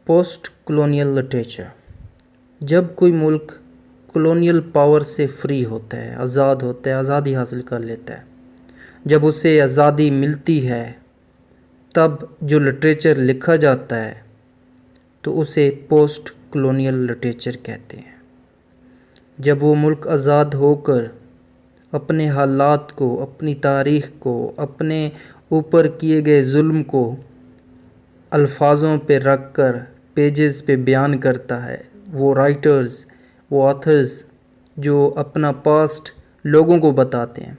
Post colonial literature. جب کوئی ملک colonial power سے فری ہوتا ہے، آزاد ہوتا ہے، آزادی حاصل کر لیتا ہے، جب اسے آزادی ملتی ہے تب جو لٹریچر لکھا جاتا ہے تو اسے پوسٹ کلونیل لٹریچر کہتے ہیں. جب وہ ملک آزاد ہو کر اپنے حالات کو، اپنی تاریخ کو، اپنے اوپر کیے گئے ظلم کو الفاظوں پہ رکھ کر پیجز پہ بیان کرتا ہے، وہ رائٹرز، وہ آتھرز جو اپنا پاسٹ لوگوں کو بتاتے ہیں،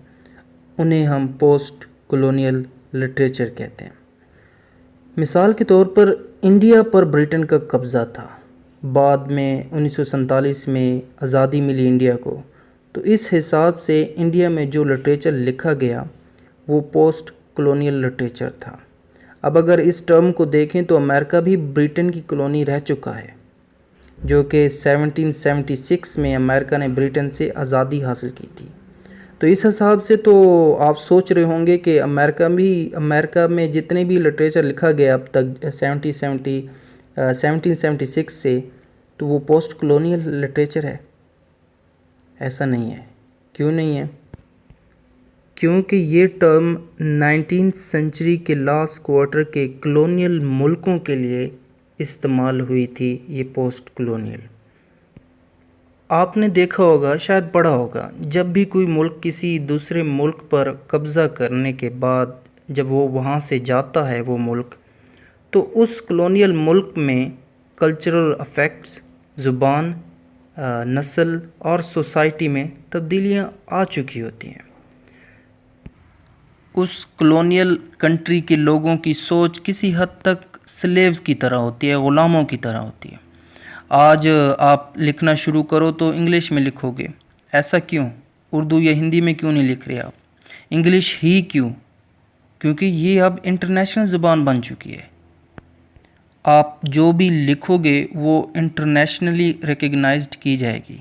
انہیں ہم پوسٹ کلونیل لٹریچر کہتے ہیں. مثال کے طور پر انڈیا پر برٹن کا قبضہ تھا. بعد میں 1947 میں آزادی ملی انڈیا کو، تو اس حساب سے انڈیا میں جو لٹریچر لکھا گیا وہ پوسٹ کلونیل لٹریچر تھا. اب اگر اس ٹرم کو دیکھیں تو امریکہ بھی برٹن کی کالونی رہ چکا ہے، جو کہ 1776 میں امریکہ نے برٹن سے آزادی حاصل کی تھی. تو اس حساب سے تو آپ سوچ رہے ہوں گے کہ امریکہ میں جتنے بھی لٹریچر لکھا گیا اب تک 1776 سے، تو وہ پوسٹ کلونیل لٹریچر ہے. ایسا نہیں ہے. کیوں نہیں ہے؟ کیونکہ یہ ٹرم 19th سینچری کے لاسٹ کوارٹر کے کلونیل ملکوں کے لیے استعمال ہوئی تھی. یہ پوسٹ کلونیل آپ نے دیکھا ہوگا، شاید پڑھا ہوگا، جب بھی کوئی ملک کسی دوسرے ملک پر قبضہ کرنے کے بعد جب وہ وہاں سے جاتا ہے وہ ملک، تو اس کلونیل ملک میں کلچرل افیکٹس، زبان، نسل اور سوسائٹی میں تبدیلیاں آ چکی ہوتی ہیں. اس کلونیل کنٹری کے لوگوں کی سوچ کسی حد تک سلیوز کی طرح ہوتی ہے، غلاموں کی طرح ہوتی ہے. آج آپ لکھنا شروع کرو تو انگلش میں لکھو گے. ایسا کیوں؟ اردو یا ہندی میں کیوں نہیں لکھ رہے آپ؟ انگلش ہی کیوں؟ کیونکہ یہ اب انٹرنیشنل زبان بن چکی ہے. آپ جو بھی لکھو گے وہ انٹرنیشنلی ریکگنائزڈ کی جائے گی.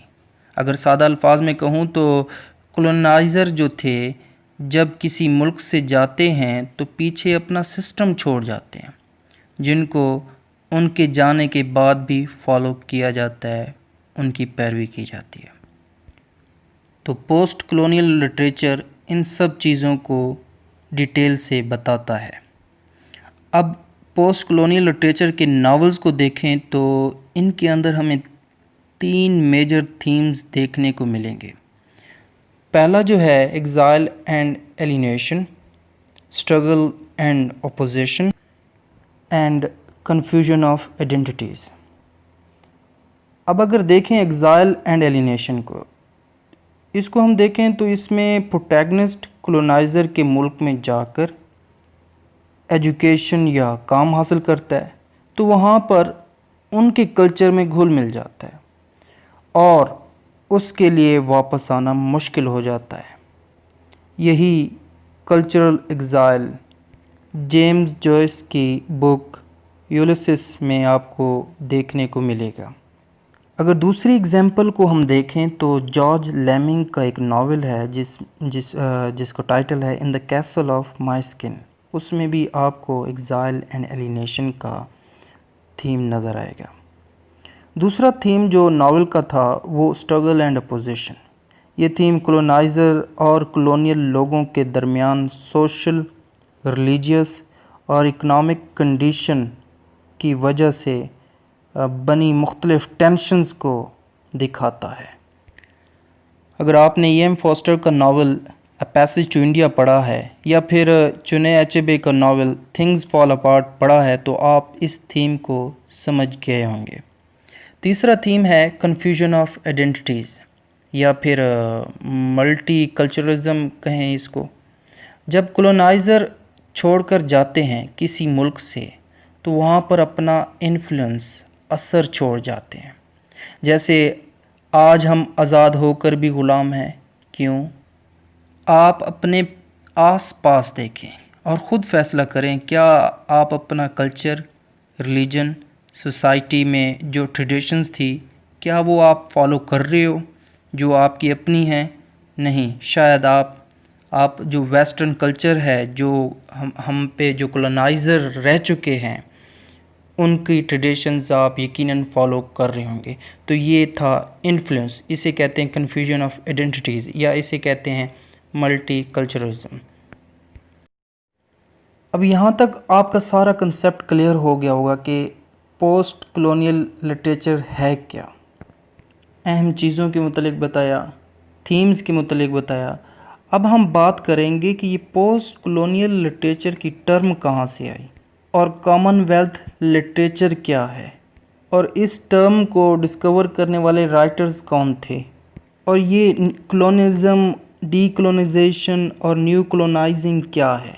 اگر سادہ الفاظ میں کہوں تو کولونائزر جو تھے جب کسی ملک سے جاتے ہیں تو پیچھے اپنا سسٹم چھوڑ جاتے ہیں، جن کو ان کے جانے کے بعد بھی فالو کیا جاتا ہے، ان کی پیروی کی جاتی ہے. تو پوسٹ کلونیل لٹریچر ان سب چیزوں کو ڈیٹیل سے بتاتا ہے. اب پوسٹ کلونیل لٹریچر کے ناولز کو دیکھیں تو ان کے اندر ہمیں 3 میجر تھیمز دیکھنے کو ملیں گے. پہلا جو ہے exile and alienation, struggle and opposition and confusion of identities. اب اگر دیکھیں ایگزائل اینڈ ایلینیشن کو، اس کو ہم دیکھیں تو اس میں پروٹیگنسٹ کولونائزر کے ملک میں جا کر ایجوکیشن یا کام حاصل کرتا ہے تو وہاں پر ان کے کلچر میں گھل مل جاتا ہے اور اس کے لیے واپس آنا مشکل ہو جاتا ہے. یہی کلچرل ایگزائل جیمز جوئس کی بک یولیسس میں آپ کو دیکھنے کو ملے گا. اگر دوسری ایگزامپل کو ہم دیکھیں تو جارج لیمنگ کا ایک ناول ہے جس کا ٹائٹل ہے ان دا کیسل آف مائی اسکن. اس میں بھی آپ کو ایگزائل اینڈ ایلینیشن کا تھیم نظر آئے گا. دوسرا تھیم جو ناول کا تھا وہ اسٹرگل اینڈ اپوزیشن. یہ تھیم کولونائزر اور کلونیل لوگوں کے درمیان سوشل، ریلیجیس اور اکنامک کنڈیشن کی وجہ سے بنی مختلف ٹینشنز کو دکھاتا ہے. اگر آپ نے ایم فاسٹر کا novel A passage to India پڑھا ہے یا پھر چنے اچیبے کا ناول تھنگز فال اپارٹ پڑھا ہے تو آپ اس تھیم کو سمجھ گئے ہوں گے. تیسرا تھیم ہے کنفیوژن آف آئیڈینٹیٹیز یا پھر ملٹی کلچرلزم کہیں اس کو. جب کولونائزر چھوڑ کر جاتے ہیں کسی ملک سے تو وہاں پر اپنا انفلوئنس، اثر چھوڑ جاتے ہیں. جیسے آج ہم آزاد ہو کر بھی غلام ہیں. کیوں؟ آپ اپنے آس پاس دیکھیں اور خود فیصلہ کریں، کیا آپ اپنا کلچر، ریلیجن، سوسائٹی میں جو ٹریڈیشنز تھی کیا وہ آپ فالو کر رہے ہو جو آپ کی اپنی ہیں؟ نہیں. شاید آپ جو ویسٹرن کلچر ہے، جو ہم پہ جو کولونائزر رہ چکے ہیں، ان کی ٹریڈیشنز آپ یقیناً فالو کر رہے ہوں گے. تو یہ تھا انفلوئنس. اسے کہتے ہیں کنفیوژن آف آئیڈینٹیٹیز یا اسے کہتے ہیں ملٹی کلچرلزم. اب یہاں تک آپ کا سارا کنسیپٹ کلیئر ہو گیا ہوگا کہ پوسٹ کلونیل لٹریچر ہے کیا. اہم چیزوں کے متعلق بتایا، تھیمز کے متعلق بتایا. اب ہم بات کریں گے کہ یہ پوسٹ کلونیل لٹریچر کی ٹرم کہاں سے آئی اور کامن ویلتھ لٹریچر کیا ہے، اور اس ٹرم کو ڈسکور کرنے والے رائٹرز کون تھے، اور یہ کلونزم، ڈی کلونائزیشن اور نیو کلونائزنگ کیا ہے.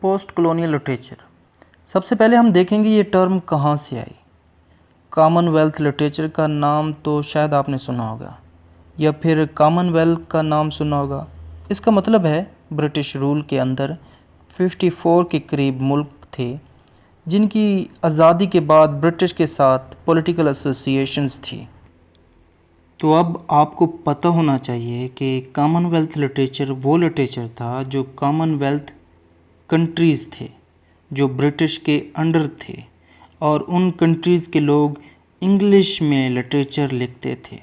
پوسٹ کلونیل لٹریچر، سب سے پہلے ہم دیکھیں گے یہ ٹرم کہاں سے آئی. کامن ویلتھ لٹریچر کا نام تو شاید آپ نے سنا ہوگا یا پھر کامن ویلتھ کا نام سنا ہوگا. اس کا مطلب ہے برٹش رول کے اندر 54 کے قریب ملک تھے جن کی آزادی کے بعد برٹش کے ساتھ پولیٹیکل ایسوسیشنز تھی. تو اب آپ کو پتہ ہونا چاہیے کہ کامن ویلتھ لٹریچر وہ لٹریچر تھا جو کامن ویلتھ کنٹریز تھے جو برٹش کے انڈر تھے، اور ان کنٹریز کے لوگ انگلش میں لٹریچر لکھتے تھے.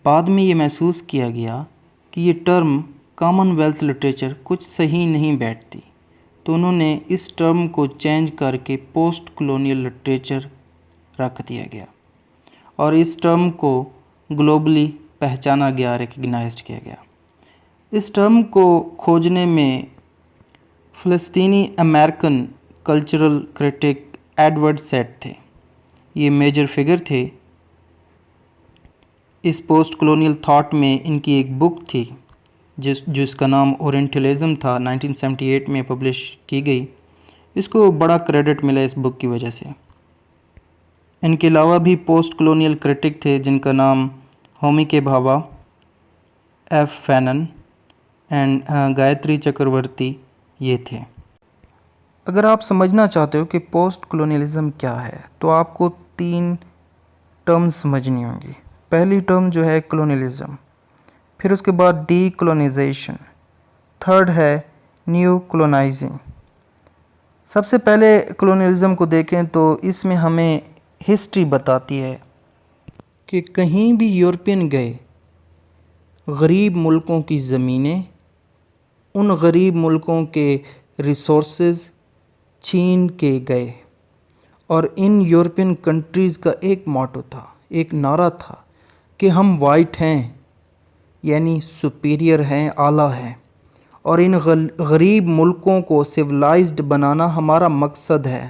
بعد میں یہ محسوس کیا گیا کہ یہ ٹرم کامن ویلتھ لٹریچر کچھ صحیح نہیں بیٹھتی، تو انہوں نے اس ٹرم کو چینج کر کے پوسٹ کلونیل لٹریچر رکھ دیا گیا، اور اس ٹرم کو گلوبلی پہچانا گیا، ریکگنائزڈ کیا گیا. اس ٹرم کو کھوجنے میں فلسطینی American cultural critic Edward Said تھے. یہ میجر فگر تھے اس پوسٹ کلونیل تھاٹ میں. ان کی ایک بک تھی جس کا نام اورینٹلزم تھا، 1978 میں پبلش کی گئی. اس کو بڑا کریڈٹ ملا اس بک کی وجہ سے. ان کے علاوہ بھی پوسٹ کلونیل کرٹک تھے جن کا نام Homi K Bhabha, F Fanon and Gayatri Chakravorty یہ تھے. اگر آپ سمجھنا چاہتے ہو کہ پوسٹ کلونیلزم کیا ہے تو آپ کو 3 ٹرم سمجھنی ہوں گی. پہلی ٹرم جو ہے کلونیلزم، پھر اس کے بعد ڈی کلونائزیشن، تھرڈ ہے نیو کلونائزنگ. سب سے پہلے کلونیلزم کو دیکھیں تو اس میں ہمیں ہسٹری بتاتی ہے کہ کہیں بھی یورپین گئے، غریب ملکوں کی زمینیں، ان غریب ملکوں کے ریسورسز چھین کے گئے، اور ان یورپین کنٹریز کا ایک موٹو تھا، ایک نعرہ تھا کہ ہم وائٹ ہیں، یعنی سپیریئر ہیں، اعلیٰ ہیں، اور ان غریب ملکوں کو سویلائزڈ بنانا ہمارا مقصد ہے.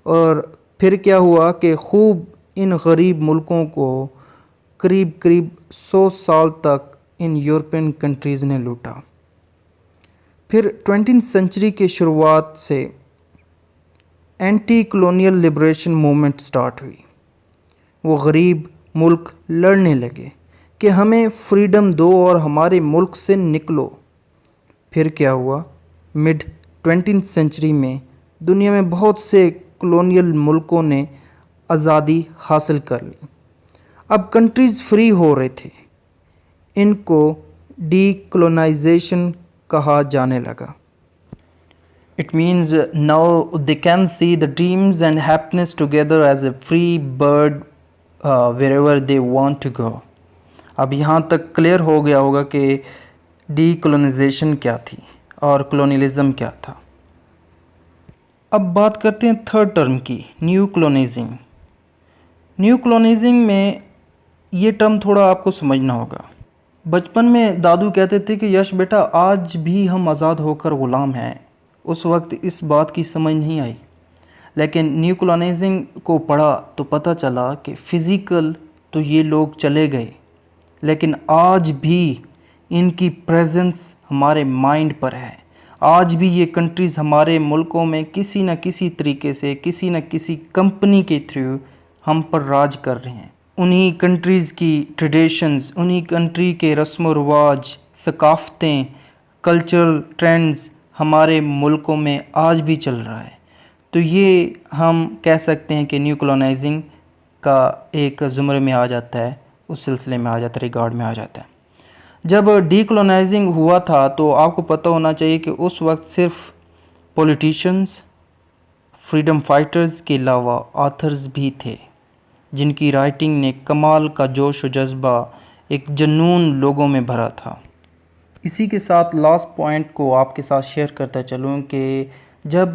اور پھر کیا ہوا کہ خوب ان غریب ملکوں کو قریب 100 سال تک ان یورپین کنٹریز نے لوٹا. پھر 20 سنچری کے شروعات سے anti colonial liberation movement start ہوئی. وہ غریب ملک لڑنے لگے کہ ہمیں فریڈم دو اور ہمارے ملک سے نکلو. پھر کیا ہوا، مڈ 20 سنچری میں دنیا میں بہت سے کلونیل ملکوں نے آزادی حاصل کر لی. اب کنٹریز فری ہو رہے تھے. ان کو ڈی کلونائزیشن کہا جانے لگا. It means now they can see the dreams and happiness together as a free bird wherever they want to go. اب یہاں تک کلیئر ہو گیا ہوگا کہ ڈی کلونائزیشن کیا تھی اور کلونیلزم کیا تھا. اب بات کرتے ہیں تھرڈ ٹرم کی، نیو کلونائزنگ. نیو کلونائزنگ میں یہ ٹرم تھوڑا آپ کو سمجھنا ہوگا. بچپن میں دادو کہتے تھے کہ یش بیٹا آج بھی ہم آزاد ہو کر غلام ہیں. اس وقت اس بات کی سمجھ نہیں آئی، لیکن نیو کلونائزنگ کو پڑھا تو پتہ چلا کہ فزیکل تو یہ لوگ چلے گئے، لیکن آج بھی ان کی پریزنس ہمارے مائنڈ پر ہے. آج بھی یہ کنٹریز ہمارے ملکوں میں کسی نہ کسی طریقے سے، کسی نہ کسی کمپنی کے تھرو ہم پر راج کر رہے ہیں. انہی کنٹریز کی ٹریڈیشنز، انہی کنٹری کے رسم و رواج، ثقافتیں، کلچرل ٹرینڈز ہمارے ملکوں میں آج بھی چل رہا ہے. تو یہ ہم کہہ سکتے ہیں کہ نیو کلونائزنگ کا ایک زمرے میں آ جاتا ہے، اس سلسلے میں آ جاتا ہے، ریگارڈ میں آ جاتا ہے. جب ڈی کلونائزنگ ہوا تھا تو آپ کو پتہ ہونا چاہیے کہ اس وقت صرف پولیٹیشنز، فریڈم فائٹرز کے علاوہ آتھرز بھی تھے جن کی رائٹنگ نے کمال کا جوش و جذبہ، ایک جنون لوگوں میں بھرا تھا۔ اسی کے ساتھ لاسٹ پوائنٹ کو آپ کے ساتھ شیئر کرتا چلوں کہ جب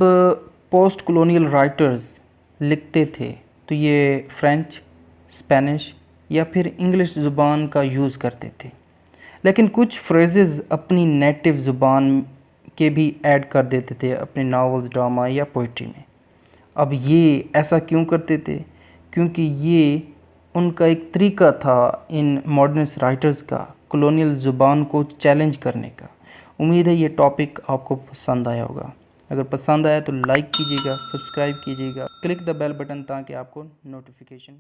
پوسٹ کلونیل رائٹرز لکھتے تھے تو یہ فرینچ، اسپینش یا پھر انگلش زبان کا یوز کرتے تھے، لیکن کچھ فریزز اپنی نیٹو زبان کے بھی ایڈ کر دیتے تھے اپنے ناولز، ڈرامہ یا پوئٹری میں۔ اب یہ ایسا کیوں کرتے تھے؟ کیونکہ یہ ان کا ایک طریقہ تھا ان ماڈرنس رائٹرز کا کلونیل زبان کو چیلنج کرنے کا۔ امید ہے یہ ٹاپک آپ کو پسند آیا ہوگا۔ اگر پسند آیا تو لائک کیجیے گا، سبسکرائب کیجیے گا، کلک دا بیل بٹن تاکہ آپ کو نوٹیفیکیشن